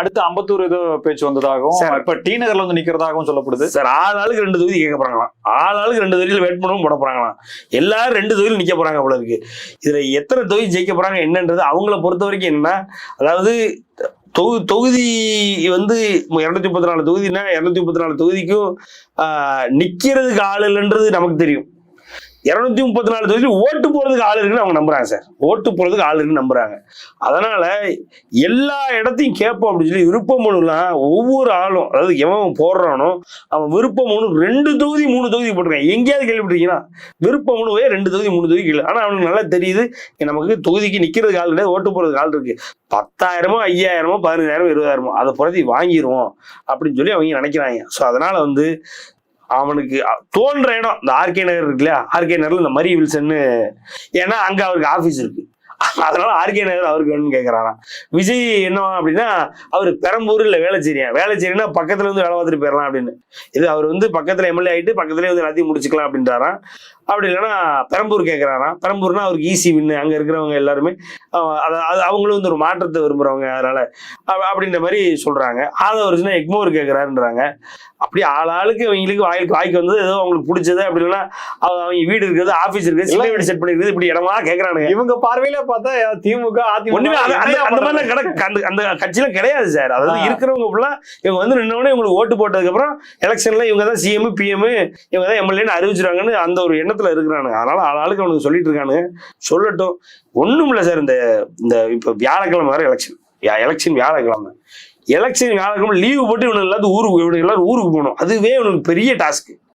அடுத்து அம்பத்தூர் ஏதோ பேச்சு வந்ததாகவும் இப்ப டி நகர்ல வந்து நிக்கிறதாகவும் சொல்லப்படுது. சார் ஆளுக்கு 2 தொகுதி கேட்க போறாங்களாம், ஆளுக்கு 2 தொகுதியில் வேட்புமனு போட போறாங்களாம், எல்லாரும் 2 தொகுதியில் நிக்க போறாங்க போல இருக்கு. இதுல எத்தனை தொகுதி ஜெயிக்க போறாங்க என்னன்றது அவங்கள பொறுத்த வரைக்கும் என்ன, அதாவது தொகுதி வந்து 234 தொகுதினா 234 தொகுதிக்கும் நிக்கிறதுக்கு ஆள் இல்லைன்றது நமக்கு தெரியும். 234 தொகுதியில் ஓட்டு போறதுக்கு ஆள் இருக்குன்னு அவங்க நம்புறாங்க சார், ஓட்டு போறதுக்கு ஆள் இருக்குன்னு நம்புறாங்க. அதனால எல்லா இடத்தையும் கேட்போம் அப்படின்னு சொல்லி விருப்ப மனுலாம் ஒவ்வொரு ஆளும், அதாவது எவன் போடுறானோ அவன் விருப்ப மனு 2 தொகுதி 3 தொகுதி போட்டிருக்கான். எங்கேயாவது கேள்விப்பட்டிருக்கீங்கன்னா விருப்ப மனுவே 2 தொகுதி 3 தொகுதி இல்லை. ஆனா அவனுக்கு நல்லா தெரியுது நமக்கு தொகுதிக்கு நிக்கிறதுக்கு ஆள் கிடையாது, ஓட்டு போறதுக்கு ஆள் இருக்கு. 10,000 5,000 15,000 20,000 அதை புறத்தி வாங்கிடுவோம் அப்படின்னு சொல்லி அவங்க நினைக்கிறாங்க. ஸோ அதனால வந்து அவனுக்கு தோன்ற இடம் இந்த ஆர்கே நகர் இருக்கு இல்லையா, ஆர்கே நகர்ல இந்த மரி வில்சன்னு, ஏன்னா அங்க அவருக்கு ஆபீஸ் இருக்கு, அதனால ஆர்கே நகர் அவருக்கு வேணும்னு கேட்கறாராம். விஜய் என்ன அப்படின்னா அவரு பெரம்பூர் இல்ல வேலைச்சேரினா பக்கத்துல வந்து வேலை பார்த்துட்டு போயிடலாம் அப்படின்னு. இது அவர் வந்து பக்கத்துல எம்எல்ஏ ஆயிட்டு பக்கத்துலேயே வந்து எல்லாத்தையும் முடிச்சுக்கலாம் அப்படின்றாராம். அப்படி இல்லைன்னா பெரம்பூர் கேட்கறாராம். பெரம்பூர்னா அவருக்கு ஈஸி வின்னு, அங்க இருக்கிறவங்க எல்லாருமே அது அவங்களும் வந்து ஒரு மாற்றத்தை விரும்புறவங்க, அதனால அப்படின்ற மாதிரி சொல்றாங்க. ஆதவர்ஸ்னா எக்மோர் கேட்கறாருன்றாங்க. அப்படி ஆளுக்கு அவங்களுக்கு வாய்க்கு வந்தது ஏதோ அவங்களுக்கு பிடிச்சது, அப்படி இல்லைன்னா அவங்க வீடு இருக்குது, ஆபீஸ் இருக்குது, சின்ன வீடு செட் பண்ணிருக்குது, இப்படி இடமா கேட்கறானுங்க. இவங்க பார்வையில பார்த்தா திமுக ஒண்ணுமே அந்த மாதிரி அந்த கட்சியில கிடையாது சார். அதாவது இருக்கிறவங்க ஃபுல்லா இவங்க வந்து நின்னவனே இவங்களுக்கு ஓட்டு போட்டதுக்கு அப்புறம் எலெக்ஷன்ல இவங்க தான் சிஎம் பிஎம் இவங்க தான் எம்எல்ஏன்னு அறிவிச்சிருக்காங்கன்னு அந்த ஒரு எண்ணத்துல இருக்கிறானுங்க. அதனால ஆளுக்கு அவனுக்கு சொல்லிட்டு இருக்கானுங்க, சொல்லட்டும். ஒண்ணும் இல்லை சார். இந்த இப்ப வியாழக்கிழமை வர எலெக்ஷன் வியாழக்கிழமை லீவு போட்டு இவனுக்கு எல்லாரும் ஊருக்கு போகணும், அதுவே இவனுக்கு பெரிய டாஸ்க்.